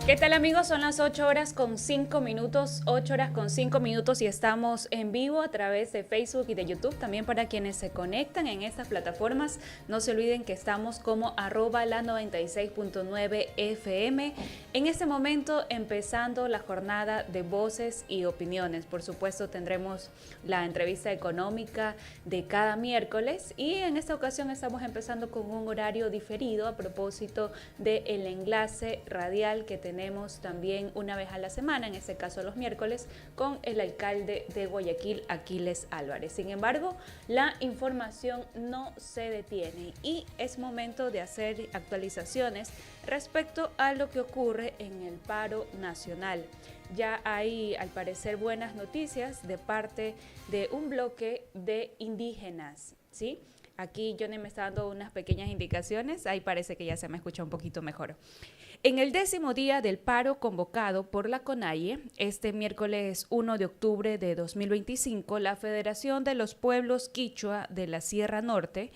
¿Qué tal, amigos? Son las 8 horas con 5 minutos, 8 horas con 5 minutos y estamos en vivo a través de Facebook y de YouTube. También para quienes se conectan en estas plataformas, no se olviden que estamos como @la96.9 FM. En este momento empezando la jornada de voces y opiniones. Por supuesto tendremos la entrevista económica de cada miércoles y en esta ocasión estamos empezando con un horario diferido a propósito del enlace radial que tenemos también una vez a la semana, en este caso los miércoles, con el alcalde de Guayaquil, Aquiles Álvarez. Sin embargo, la información no se detiene y es momento de hacer actualizaciones respecto a lo que ocurre en el paro nacional. Ya hay, al parecer, buenas noticias de parte de un bloque de indígenas, ¿sí? Aquí Johnny me está dando unas pequeñas indicaciones, ahí parece que ya se me escucha un poquito mejor. En el 10º día del paro convocado por la CONAIE, este miércoles 1 de octubre de 2025, la Federación de los Pueblos Quichua de la Sierra Norte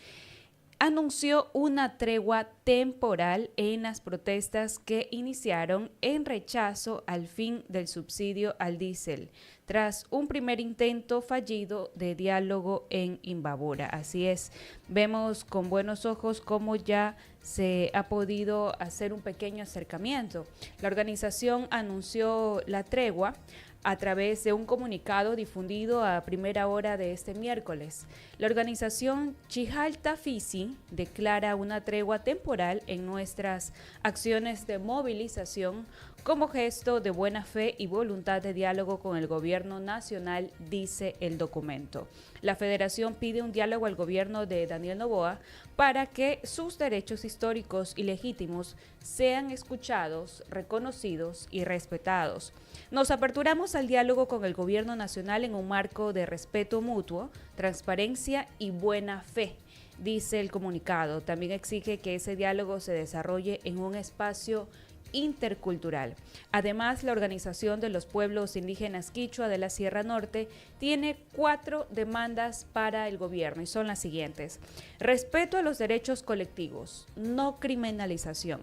anunció una tregua temporal en las protestas que iniciaron en rechazo al fin del subsidio al diésel, tras un primer intento fallido de diálogo en Imbabura. Así es, vemos con buenos ojos cómo ya se ha podido hacer un pequeño acercamiento. La organización anunció la tregua a través de un comunicado difundido a primera hora de este miércoles. La organización Chijalta Fisi declara una tregua temporal en nuestras acciones de movilización como gesto de buena fe y voluntad de diálogo con el gobierno nacional, dice el documento. La federación pide un diálogo al gobierno de Daniel Noboa para que sus derechos históricos y legítimos sean escuchados, reconocidos y respetados. Nos aperturamos al diálogo con el gobierno nacional en un marco de respeto mutuo, transparencia y buena fe, dice el comunicado. También exige que ese diálogo se desarrolle en un espacio intercultural. Además, la Organización de los Pueblos Indígenas Quichua de la Sierra Norte tiene 4 demandas para el gobierno y son las siguientes: respeto a los derechos colectivos, no criminalización,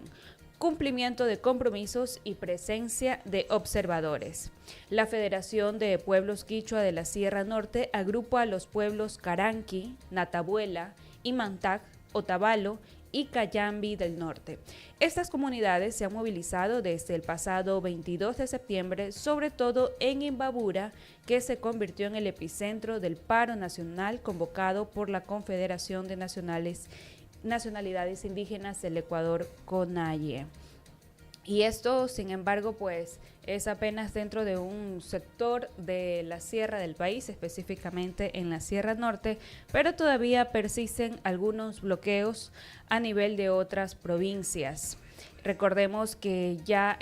cumplimiento de compromisos y presencia de observadores. La Federación de Pueblos Quichua de la Sierra Norte agrupa a los pueblos Caranqui, Natabuela, Imantac, Otavalo y Cayambi del Norte. Estas comunidades se han movilizado desde el pasado 22 de septiembre, sobre todo en Imbabura, que se convirtió en el epicentro del paro nacional convocado por la Confederación de Nacionalidades Indígenas del Ecuador, CONAIE. Y esto, sin embargo, pues es apenas dentro de un sector de la sierra del país, específicamente en la Sierra Norte, pero todavía persisten algunos bloqueos a nivel de otras provincias. Recordemos que ya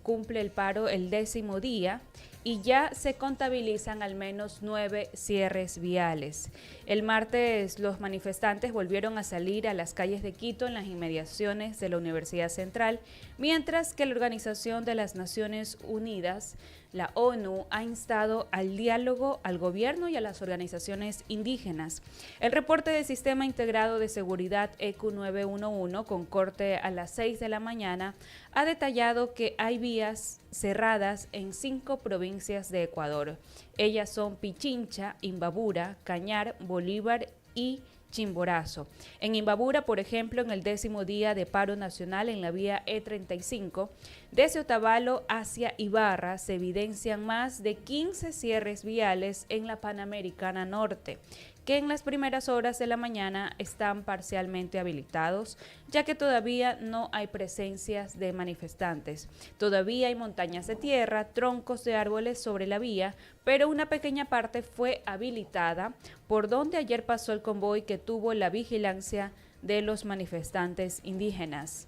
cumple el paro el 10º día y ya se contabilizan al menos 9 cierres viales. El martes los manifestantes volvieron a salir a las calles de Quito en las inmediaciones de la Universidad Central, mientras que la Organización de las Naciones Unidas, la ONU, ha instado al diálogo al gobierno y a las organizaciones indígenas. El reporte del Sistema Integrado de Seguridad ECU 911, con corte a las 6 de la mañana, ha detallado que hay vías cerradas en 5 provincias de Ecuador. Ellas son Pichincha, Imbabura, Cañar, Bolívar y Chimborazo. En Imbabura, por ejemplo, en el 10º día de paro nacional en la vía E35, desde Otavalo hacia Ibarra se evidencian más de 15 cierres viales en la Panamericana Norte, que en las primeras horas de la mañana están parcialmente habilitados, ya que todavía no hay presencias de manifestantes. Todavía hay montañas de tierra, troncos de árboles sobre la vía, pero una pequeña parte fue habilitada, por donde ayer pasó el convoy que tuvo la vigilancia de los manifestantes indígenas.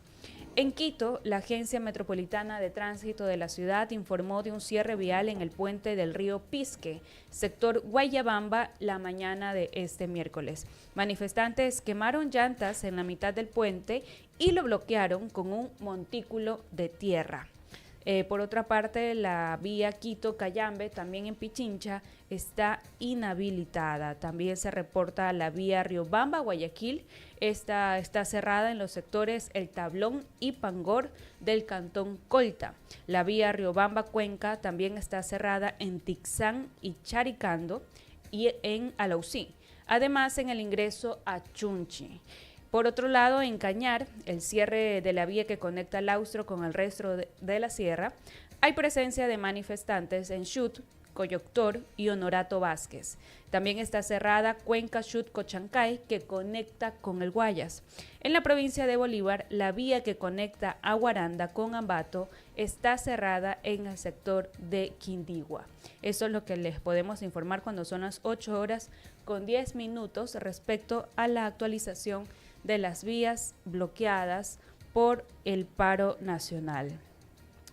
En Quito, la Agencia Metropolitana de Tránsito de la ciudad informó de un cierre vial en el puente del río Pisque, sector Guayabamba, la mañana de este miércoles. Manifestantes quemaron llantas en la mitad del puente y lo bloquearon con un montículo de tierra. Por otra parte, la vía Quito-Cayambe, también en Pichincha, está inhabilitada. También se reporta la vía Riobamba-Guayaquil. Esta está cerrada en los sectores El Tablón y Pangor del cantón Colta. La vía Riobamba-Cuenca también está cerrada en Tixán y Charicando y en Alausí. Además, en el ingreso a Chunchi. Por otro lado, en Cañar, el cierre de la vía que conecta el Austro con el resto de la sierra, hay presencia de manifestantes en Chut, Coyoctor y Honorato Vázquez. También está cerrada Cuenca Chut-Cochancay, que conecta con el Guayas. En la provincia de Bolívar, la vía que conecta a Guaranda con Ambato está cerrada en el sector de Quindigua. Eso es lo que les podemos informar cuando son las 8:10 respecto a la actualización de las vías bloqueadas por el paro nacional.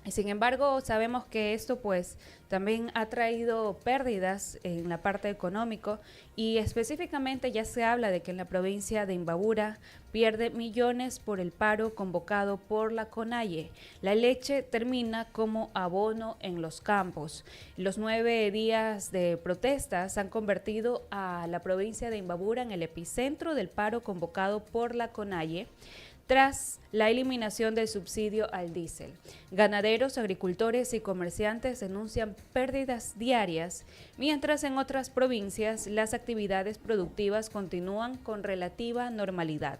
Sin embargo, sabemos que esto pues también ha traído pérdidas en la parte económica y específicamente ya se habla de que en la provincia de Imbabura pierde millones por el paro convocado por la CONAIE. La leche termina como abono en los campos. Los 9 días de protestas han convertido a la provincia de Imbabura en el epicentro del paro convocado por la CONAIE tras la eliminación del subsidio al diésel. Ganaderos, agricultores y comerciantes denuncian pérdidas diarias, mientras en otras provincias las actividades productivas continúan con relativa normalidad.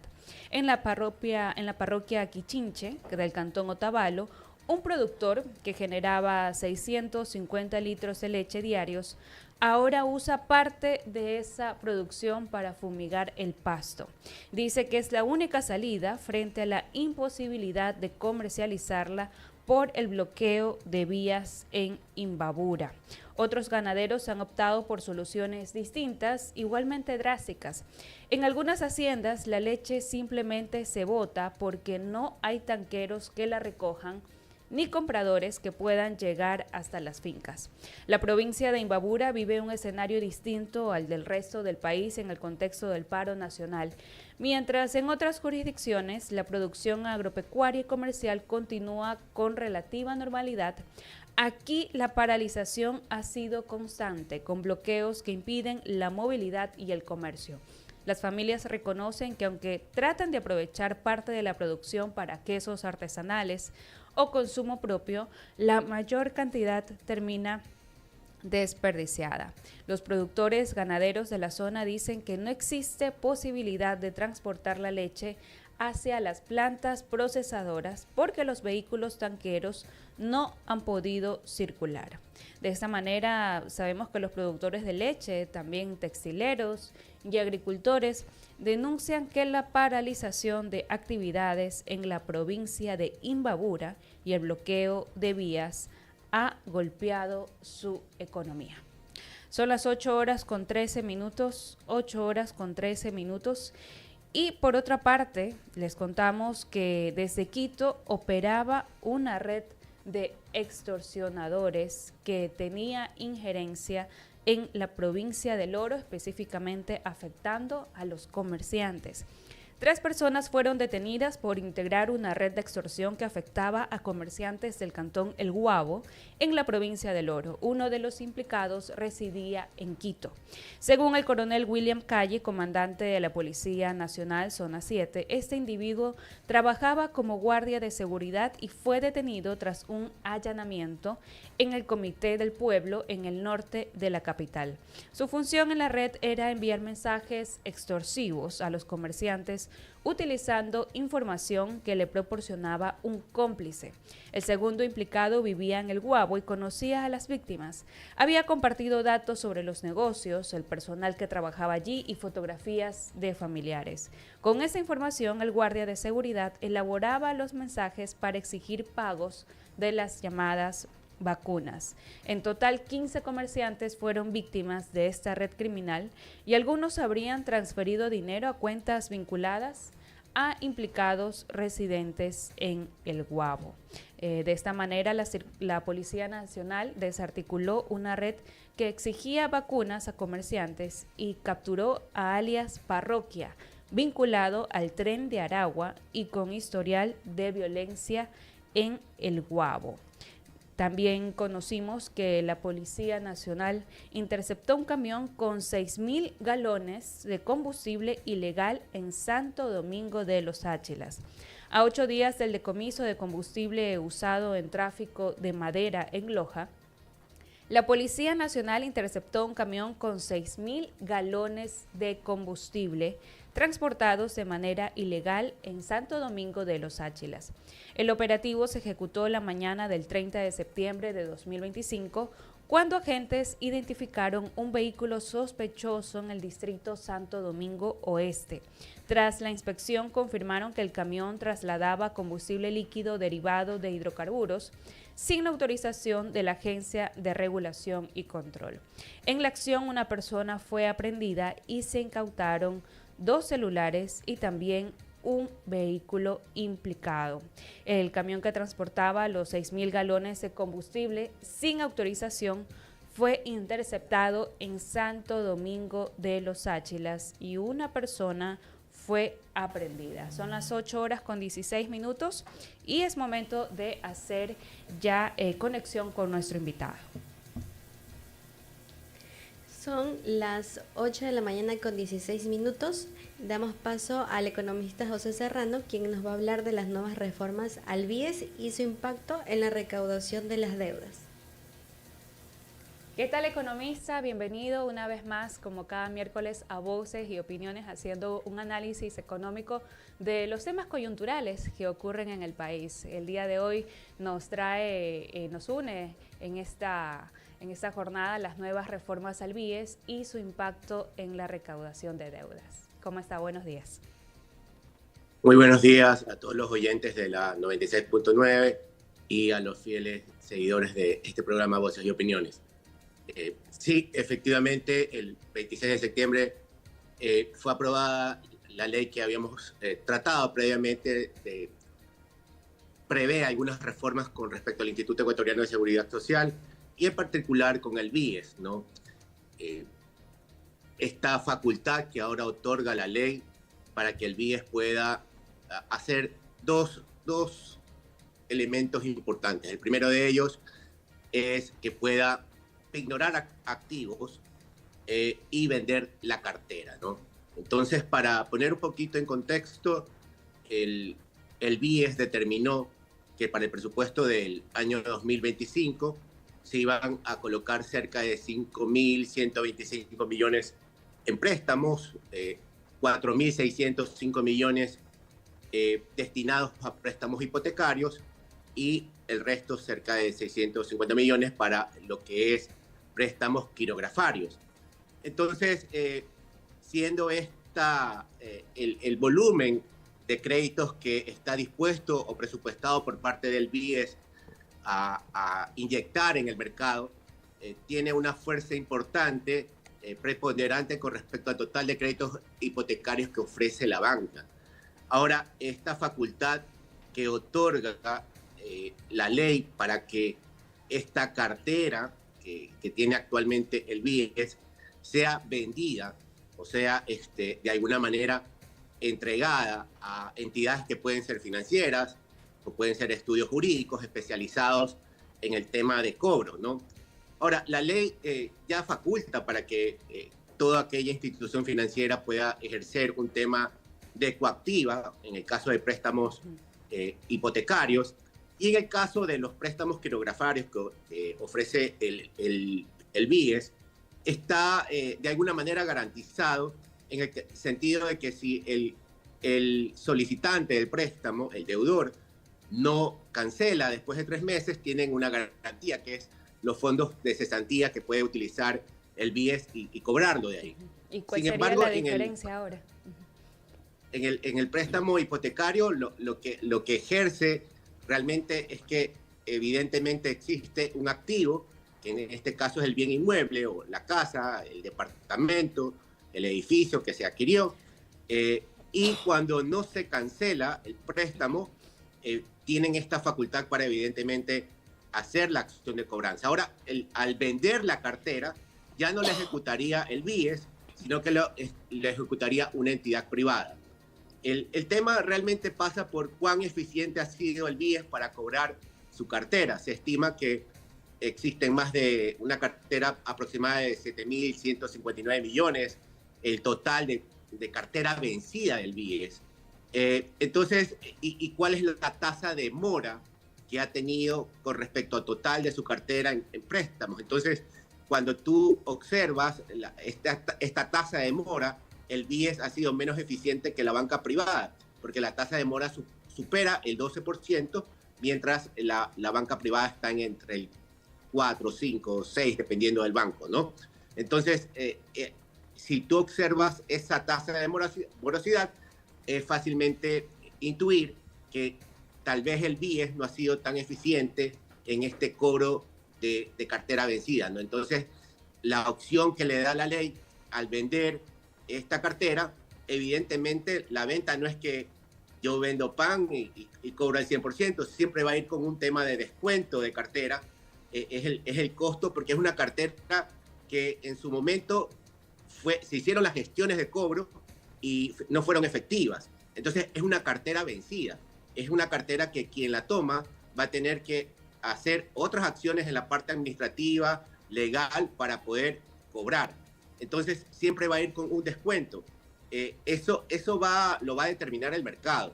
En la parroquia Quichinche, del cantón Otavalo, un productor que generaba 650 litros de leche diarios ahora usa parte de esa producción para fumigar el pasto. Dice que es la única salida frente a la imposibilidad de comercializarla por el bloqueo de vías en Imbabura. Otros ganaderos han optado por soluciones distintas, igualmente drásticas. En algunas haciendas la leche simplemente se bota porque no hay tanqueros que la recojan ni compradores que puedan llegar hasta las fincas. La provincia de Imbabura vive un escenario distinto al del resto del país en el contexto del paro nacional, mientras en otras jurisdicciones la producción agropecuaria y comercial continúa con relativa normalidad. Aquí la paralización ha sido constante, con bloqueos que impiden la movilidad y el comercio. Las familias reconocen que aunque tratan de aprovechar parte de la producción para quesos artesanales o consumo propio, la mayor cantidad termina desperdiciada. Los productores ganaderos de la zona dicen que no existe posibilidad de transportar la leche hacia las plantas procesadoras porque los vehículos tanqueros no han podido circular. De esta manera sabemos que los productores de leche, también textileros y agricultores, denuncian que la paralización de actividades en la provincia de Imbabura y el bloqueo de vías ha golpeado su economía. Son las 8:13, y por otra parte les contamos que desde Quito operaba una red de extorsionadores que tenía injerencia en la provincia del Oro, específicamente afectando a los comerciantes. 3 personas fueron detenidas por integrar una red de extorsión que afectaba a comerciantes del cantón El Guabo en la provincia del Oro. Uno de los implicados residía en Quito. Según el coronel William Calle, comandante de la Policía Nacional Zona 7, este individuo trabajaba como guardia de seguridad y fue detenido tras un allanamiento en el Comité del Pueblo en el norte de la capital. Su función en la red era enviar mensajes extorsivos a los comerciantes utilizando información que le proporcionaba un cómplice. El segundo implicado vivía en El Guabo y conocía a las víctimas. Había compartido datos sobre los negocios, el personal que trabajaba allí y fotografías de familiares. Con esa información, el guardia de seguridad elaboraba los mensajes para exigir pagos de las llamadas vacunas. En total, 15 comerciantes fueron víctimas de esta red criminal y algunos habrían transferido dinero a cuentas vinculadas a implicados residentes en El Guabo. De esta manera, la Policía Nacional desarticuló una red que exigía vacunas a comerciantes y capturó a alias Parroquia, vinculado al Tren de Aragua y con historial de violencia en El Guabo. También conocimos que la Policía Nacional interceptó un camión con 6.000 galones de combustible ilegal en Santo Domingo de los Áchilas. A 8 días del decomiso de combustible usado en tráfico de madera en Loja, la Policía Nacional interceptó un camión con 6.000 galones de combustible transportados de manera ilegal en Santo Domingo de los Áchilas. El operativo se ejecutó la mañana del 30 de septiembre de 2025, cuando agentes identificaron un vehículo sospechoso en el distrito Santo Domingo Oeste. Tras la inspección, confirmaron que el camión trasladaba combustible líquido derivado de hidrocarburos sin la autorización de la Agencia de Regulación y Control. En la acción, una persona fue aprehendida y se incautaron 2 celulares y también un vehículo implicado. El camión que transportaba los 6.000 galones de combustible sin autorización fue interceptado en Santo Domingo de los Áchilas y una persona fue aprehendida. Son las 8:16 y es momento de hacer ya conexión con nuestro invitado. Son las 8 de la mañana con 16 minutos. Damos paso al economista José Serrano, quien nos va a hablar de las nuevas reformas al BIES y su impacto en la recaudación de las deudas. ¿Qué tal, economista? Bienvenido una vez más, como cada miércoles, a Voces y Opiniones, haciendo un análisis económico de los temas coyunturales que ocurren en el país. El día de hoy nos une en esta jornada las nuevas reformas al BIES y su impacto en la recaudación de deudas. ¿Cómo está? Buenos días. Muy buenos días a todos los oyentes de la 96.9 y a los fieles seguidores de este programa Voces y Opiniones. Sí, efectivamente, el 26 de septiembre fue aprobada la ley que habíamos tratado previamente de prever algunas reformas con respecto al Instituto Ecuatoriano de Seguridad Social y en particular con el BIES, ¿no? Esta facultad que ahora otorga la ley para que el BIES pueda hacer dos elementos importantes. El primero de ellos es que pueda ignorar activos y vender la cartera, ¿no? Entonces, para poner un poquito en contexto, el BIES determinó que para el presupuesto del año 2025 se iban a colocar cerca de 5.125 millones en préstamos, 4.605 millones destinados a préstamos hipotecarios y el resto cerca de 650 millones para lo que es préstamos quirografarios. Entonces, siendo el volumen de créditos que está dispuesto o presupuestado por parte del BIES a inyectar en el mercado, tiene una fuerza importante, preponderante con respecto al total de créditos hipotecarios que ofrece la banca. Ahora, esta facultad que otorga la ley para que esta cartera que tiene actualmente el BIES sea vendida, o sea, de alguna manera entregada a entidades que pueden ser financieras o pueden ser estudios jurídicos especializados en el tema de cobro, ¿no? Ahora, la ley ya faculta para que toda aquella institución financiera pueda ejercer un tema de coactiva, en el caso de préstamos hipotecarios, y en el caso de los préstamos quirografarios que ofrece el BIES, está de alguna manera garantizado en el sentido de que si el solicitante del préstamo, el deudor, no cancela después de 3 meses, tienen una garantía que es los fondos de cesantía que puede utilizar el BIES y cobrarlo de ahí. ¿Y cuál sería la diferencia ahora? En el préstamo hipotecario lo que ejerce realmente es que evidentemente existe un activo, que en este caso es el bien inmueble o la casa, el departamento, el edificio que se adquirió, y cuando no se cancela el préstamo, tienen esta facultad para evidentemente hacer la acción de cobranza. Ahora, al vender la cartera, ya no la ejecutaría el BIES, sino que lo ejecutaría una entidad privada. El tema realmente pasa por cuán eficiente ha sido el BIES para cobrar su cartera. Se estima que existen más de una cartera aproximada de 7.159 millones, el total de cartera vencida del BIES. Entonces, ¿y cuál es la tasa de mora que ha tenido con respecto al total de su cartera en préstamos? Entonces, cuando tú observas esta tasa de mora, el BIES ha sido menos eficiente que la banca privada, porque la tasa de mora supera el 12%, mientras la banca privada está entre el 4, 5, 6, dependiendo del banco, ¿no? Entonces, si tú observas esa tasa de morosidad, es fácilmente intuir que tal vez el BIES no ha sido tan eficiente en este cobro de cartera vencida, ¿no? Entonces, la opción que le da la ley al vender esta cartera, evidentemente la venta no es que yo vendo pan y cobro el 100%, siempre va a ir con un tema de descuento de cartera, es el costo, porque es una cartera que en su momento se hicieron las gestiones de cobro y no fueron efectivas. Entonces es una cartera vencida, es una cartera que quien la toma va a tener que hacer otras acciones en la parte administrativa, legal, para poder cobrar. Entonces siempre va a ir con un descuento. Eso lo va a determinar el mercado.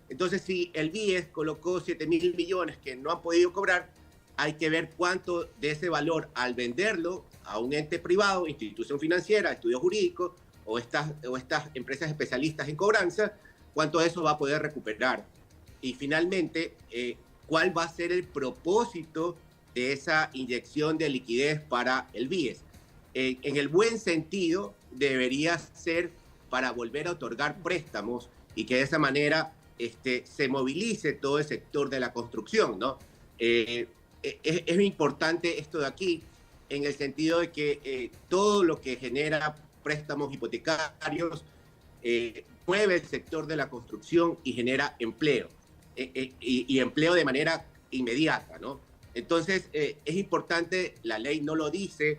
Entonces, si el BIES colocó 7.000 millones que no han podido cobrar, hay que ver cuánto de ese valor, al venderlo a un ente privado, institución financiera, estudio jurídico o estas empresas especialistas en cobranza, cuánto de eso va a poder recuperar. Y finalmente, cuál va a ser el propósito de esa inyección de liquidez para el BIES. En el buen sentido, debería ser para volver a otorgar préstamos y que de esa manera se movilice todo el sector de la construcción, ¿no? Es importante esto de aquí, en el sentido de que todo lo que genera préstamos hipotecarios mueve el sector de la construcción y genera empleo, y empleo de manera inmediata, ¿no? Entonces, es importante, la ley no lo dice,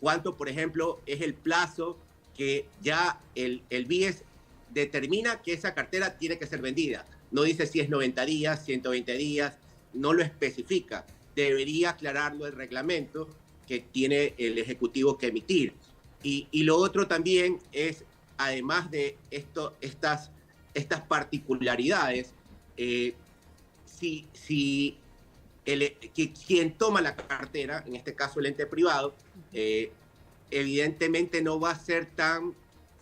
cuánto, por ejemplo, es el plazo que ya el BIES determina que esa cartera tiene que ser vendida. No dice si es 90 días, 120 días, no lo especifica. Debería aclararlo el reglamento que tiene el Ejecutivo que emitir. Y lo otro también es, además de estas particularidades, quien toma la cartera, en este caso el ente privado, evidentemente no va a ser tan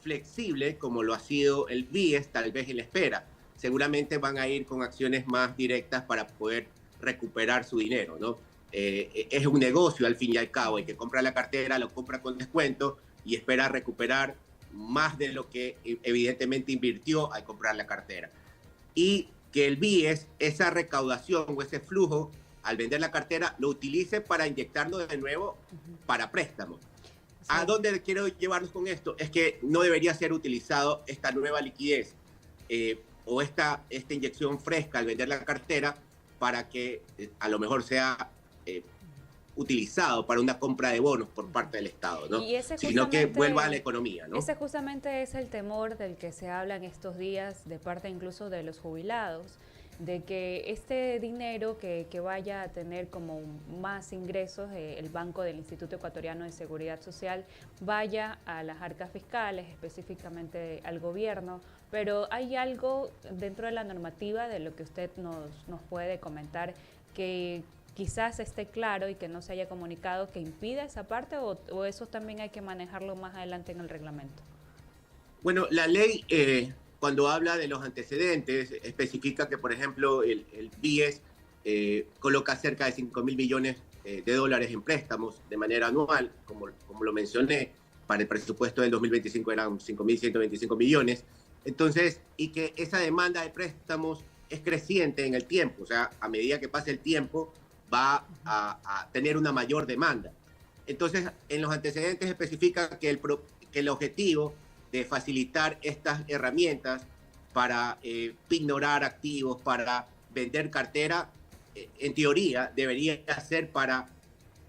flexible como lo ha sido el BIES, tal vez en la espera. Seguramente van a ir con acciones más directas para poder recuperar su dinero, ¿no? Es un negocio al fin y al cabo, el que compra la cartera lo compra con descuento y espera recuperar más de lo que evidentemente invirtió al comprar la cartera. Y que el BIES, esa recaudación o ese flujo, al vender la cartera, lo utilice para inyectarlo de nuevo para préstamos. ¿A dónde quiero llevarnos con esto? Es que no debería ser utilizado esta nueva liquidez o esta inyección fresca al vender la cartera para que a lo mejor sea utilizado para una compra de bonos por parte del Estado, ¿no? Sino que vuelva a la economía, ¿no? Ese justamente es el temor del que se habla en estos días de parte incluso de los jubilados, de que este dinero que vaya a tener como más ingresos el Banco del Instituto Ecuatoriano de Seguridad Social vaya a las arcas fiscales, específicamente al gobierno, pero hay algo dentro de la normativa de lo que usted nos puede comentar que quizás esté claro y que no se haya comunicado que impida esa parte o eso también hay que manejarlo más adelante en el reglamento. Bueno, la ley cuando habla de los antecedentes especifica que, por ejemplo, el BIES coloca cerca de 5.000 millones de dólares en préstamos de manera anual, como lo mencioné, para el presupuesto del 2025 eran 5.125 millones. Entonces, y que esa demanda de préstamos es creciente en el tiempo, o sea, a medida que pase el tiempo va a tener una mayor demanda. Entonces, en los antecedentes especifica que el objetivo de facilitar estas herramientas para pignorar activos, para vender cartera, en teoría debería ser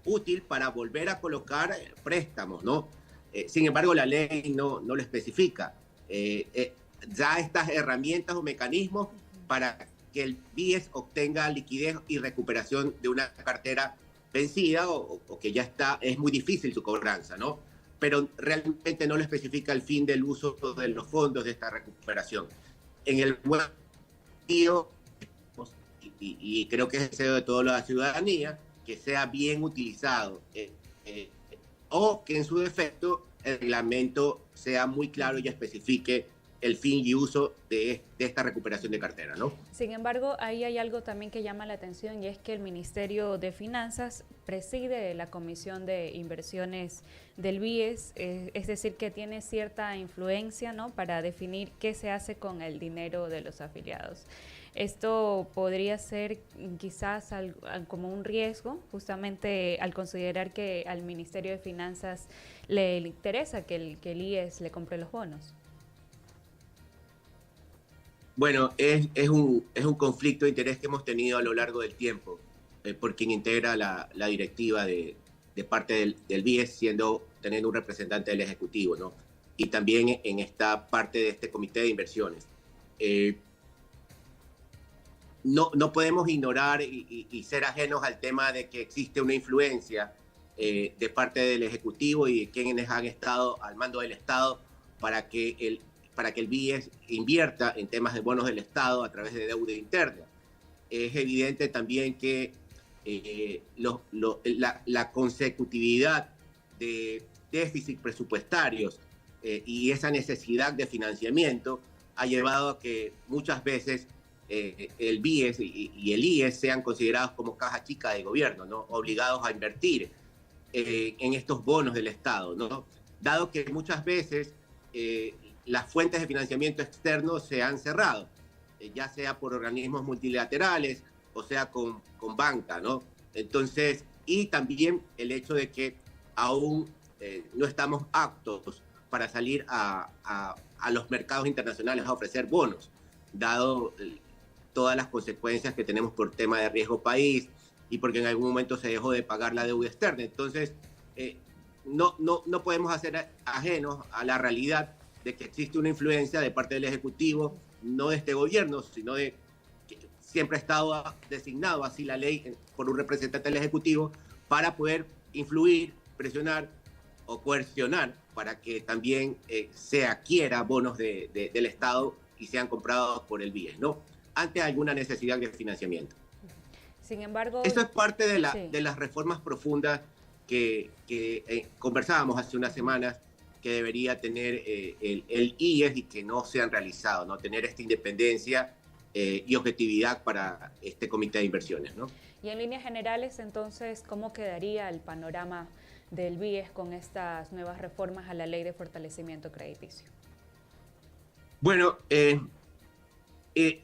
útil para volver a colocar préstamos, ¿no? Sin embargo, la ley no lo especifica. Ya estas herramientas o mecanismos para que el BIES obtenga liquidez y recuperación de una cartera vencida o que ya está, es muy difícil su cobranza, ¿no? Pero realmente no lo especifica el fin del uso de los fondos de esta recuperación. En el buen sentido, y creo que es deseo de toda la ciudadanía, que sea bien utilizado o que en su defecto el reglamento sea muy claro y especifique el fin y uso de esta recuperación de cartera, ¿no? Sin embargo, ahí hay algo también que llama la atención y es que el Ministerio de Finanzas preside la Comisión de Inversiones del BIES, es decir, que tiene cierta influencia, ¿no?, para definir qué se hace con el dinero de los afiliados. Esto podría ser quizás como un riesgo, justamente al considerar que al Ministerio de Finanzas le interesa que el IES le compre los bonos. Bueno, es un conflicto de interés que hemos tenido a lo largo del tiempo por quien integra la directiva de parte del BIES, teniendo un representante del Ejecutivo, ¿no? Y también en esta parte de este comité de inversiones. No podemos ignorar y ser ajenos al tema de que existe una influencia de parte del Ejecutivo y de quienes han estado al mando del Estado para que el BIES invierta en temas de bonos del Estado a través de deuda interna. Es evidente también que la consecutividad de déficits presupuestarios y esa necesidad de financiamiento ha llevado a que muchas veces el BIES y el IES sean considerados como caja chica de gobierno, ¿no?, obligados a invertir en estos bonos del Estado, ¿no? Dado que muchas veces las fuentes de financiamiento externo se han cerrado, ya sea por organismos multilaterales o sea con banca, ¿no? Entonces, y también el hecho de que aún no estamos aptos para salir a los mercados internacionales a ofrecer bonos, dado todas las consecuencias que tenemos por tema de riesgo país y porque en algún momento se dejó de pagar la deuda externa. Entonces, no podemos hacer ajenos a la realidad de que existe una influencia de parte del Ejecutivo, no de este gobierno, sino de que siempre ha estado designado así la ley por un representante del Ejecutivo para poder influir, presionar o coercionar para que también se adquiera bonos del Estado y sean comprados por el BIES, ¿no?, ante alguna necesidad de financiamiento. Sin embargo, eso es parte de sí, las reformas profundas que conversábamos hace unas semanas que debería tener el IES y que no se han realizado, ¿no?, tener esta independencia y objetividad para este comité de inversiones, ¿no? Y en líneas generales, entonces, ¿cómo quedaría el panorama del BIES con estas nuevas reformas a la Ley de Fortalecimiento Crediticio? Bueno,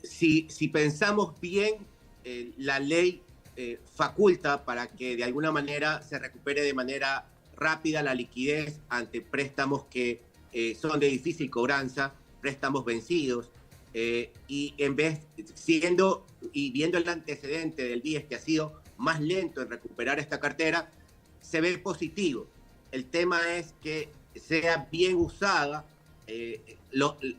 si pensamos bien, la ley faculta para que de alguna manera se recupere de manera rápida la liquidez ante préstamos que son de difícil cobranza, préstamos vencidos, y en vez, viendo el antecedente del BIES que ha sido más lento en recuperar esta cartera, se ve positivo. El tema es que sea bien usada,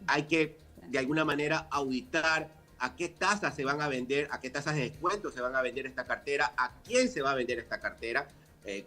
hay que de alguna manera auditar a qué tasas se van a vender, a qué tasas de descuento se van a vender esta cartera, a quién se va a vender esta cartera.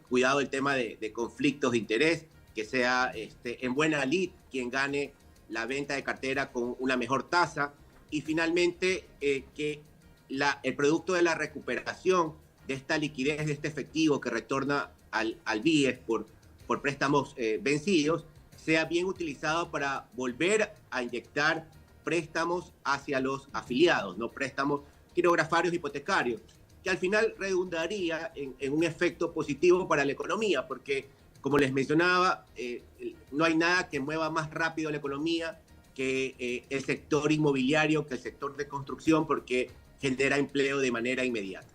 Cuidado el tema de conflictos de interés, que sea en buena lid quien gane la venta de cartera con una mejor tasa, y finalmente que el producto de la recuperación de esta liquidez, de este efectivo que retorna al BIES por préstamos vencidos, sea bien utilizado para volver a inyectar préstamos hacia los afiliados, no préstamos quirografarios hipotecarios, que al final redundaría en un efecto positivo para la economía, porque, como les mencionaba, no hay nada que mueva más rápido la economía que el sector inmobiliario, que el sector de construcción, porque genera empleo de manera inmediata.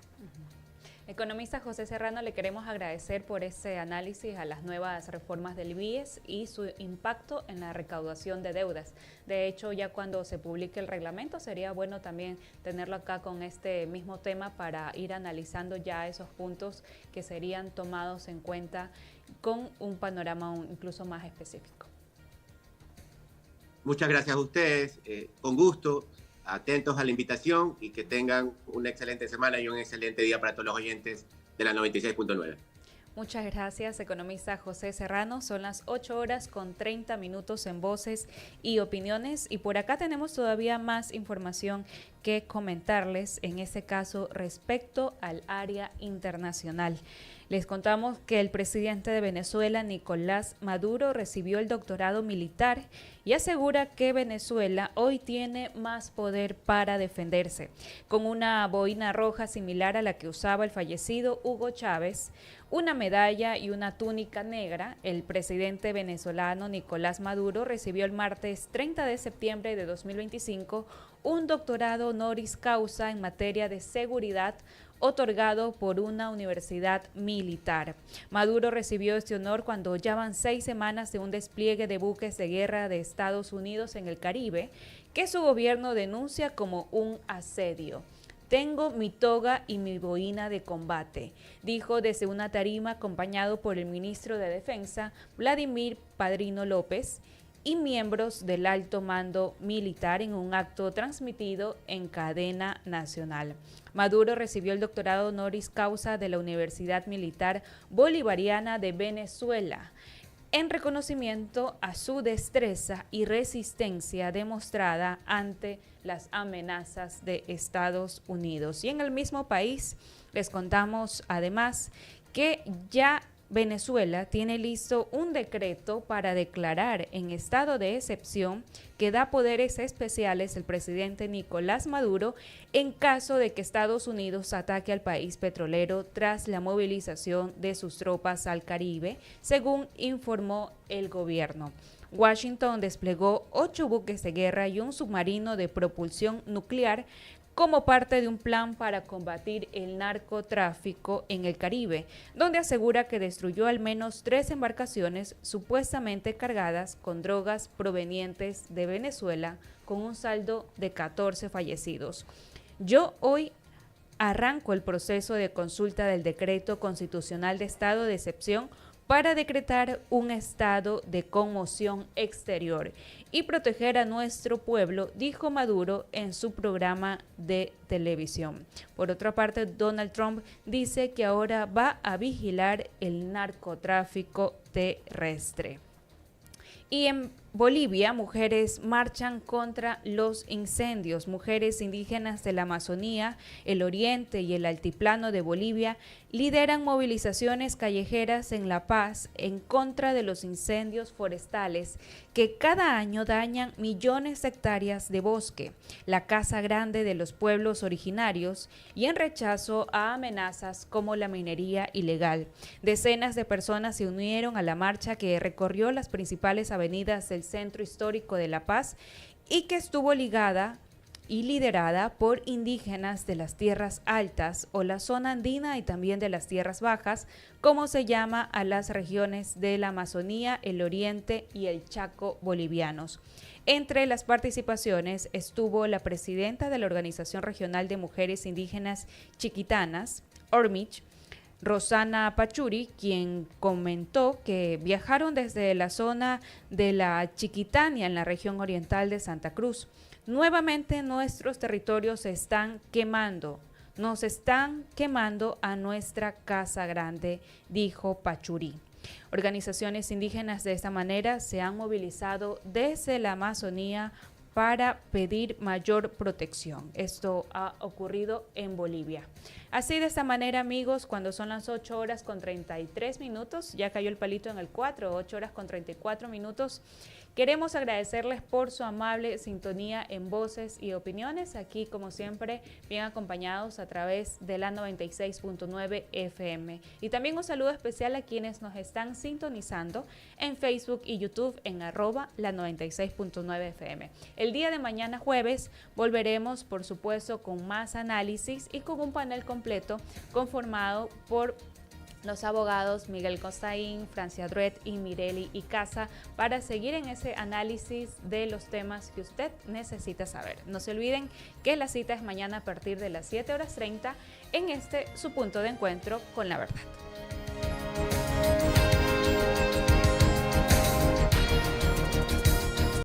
Economista José Serrano, le queremos agradecer por ese análisis a las nuevas reformas del BIES y su impacto en la recaudación de deudas. De hecho, ya cuando se publique el reglamento, sería bueno también tenerlo acá con este mismo tema para ir analizando ya esos puntos que serían tomados en cuenta con un panorama incluso más específico. Muchas gracias a ustedes, con gusto. atentos a la invitación y que tengan una excelente semana y un excelente día para todos los oyentes de la 96.9. Muchas gracias, economista José Serrano. Son las 8 horas con 30 minutos en Voces y Opiniones. Y por acá tenemos todavía más información que comentarles, en este caso respecto al área internacional. Les contamos que el presidente de Venezuela, Nicolás Maduro, recibió el doctorado militar y asegura que Venezuela hoy tiene más poder para defenderse. Con una boina roja similar a la que usaba el fallecido Hugo Chávez, una medalla y una túnica negra, el presidente venezolano Nicolás Maduro recibió el martes 30 de septiembre de 2025 un doctorado honoris causa en materia de seguridad otorgado por una universidad militar. Maduro recibió este honor cuando ya van 6 semanas de un despliegue de buques de guerra de Estados Unidos en el Caribe, que su gobierno denuncia como un asedio. Tengo mi toga y mi boina de combate, dijo desde una tarima acompañado por el ministro de Defensa, Vladimir Padrino López, y miembros del alto mando militar en un acto transmitido en cadena nacional. Maduro recibió el doctorado honoris causa de la Universidad Militar Bolivariana de Venezuela, en reconocimiento a su destreza y resistencia demostrada ante las amenazas de Estados Unidos. Y en el mismo país les contamos además que ya Venezuela tiene listo un decreto para declarar en estado de excepción que da poderes especiales al presidente Nicolás Maduro en caso de que Estados Unidos ataque al país petrolero tras la movilización de sus tropas al Caribe, según informó el gobierno. Washington desplegó 8 buques de guerra y un submarino de propulsión nuclear como parte de un plan para combatir el narcotráfico en el Caribe, donde asegura que destruyó al menos 3 embarcaciones supuestamente cargadas con drogas provenientes de Venezuela, con un saldo de 14 fallecidos. Yo hoy arranco el proceso de consulta del decreto constitucional de estado de excepción para decretar un estado de conmoción exterior y proteger a nuestro pueblo, dijo Maduro en su programa de televisión. Por otra parte, Donald Trump dice que ahora va a vigilar el narcotráfico terrestre. Y en Bolivia, mujeres marchan contra los incendios. Mujeres indígenas de la Amazonía, el oriente y el altiplano de Bolivia lideran movilizaciones callejeras en La Paz en contra de los incendios forestales que cada año dañan millones de hectáreas de bosque, la casa grande de los pueblos originarios, y en rechazo a amenazas como la minería ilegal. Decenas de personas se unieron a la marcha que recorrió las principales avenidas del centro histórico de La Paz y que estuvo ligada y liderada por indígenas de las tierras altas o la zona andina y también de las tierras bajas, como se llama a las regiones de la Amazonía, el Oriente y el Chaco bolivianos. Entre las participaciones estuvo la presidenta de la Organización Regional de Mujeres Indígenas Chiquitanas, ORMICH, Rosana Pachuri, quien comentó que viajaron desde la zona de la Chiquitania en la región oriental de Santa Cruz. Nuevamente nuestros territorios se están quemando, nos están quemando a nuestra casa grande, dijo Pachuri. Organizaciones indígenas de esta manera se han movilizado desde la Amazonía para pedir mayor protección. Esto ha ocurrido en Bolivia. Así, de esta manera, amigos, cuando son las 8 horas con 33 minutos, ya cayó el palito en el 4, 8 horas con 34 minutos, queremos agradecerles por su amable sintonía en Voces y Opiniones, aquí como siempre bien acompañados a través de la 96.9 FM. Y también un saludo especial a quienes nos están sintonizando en Facebook y YouTube en @la 96.9 FM. El día de mañana jueves volveremos, por supuesto, con más análisis y con un panel completo conformado por los abogados Miguel Costaín, Francia Druet y Mireli Icaza para seguir en ese análisis de los temas que usted necesita saber. No se olviden que la cita es mañana a partir de las 7:30 en su punto de encuentro con la verdad.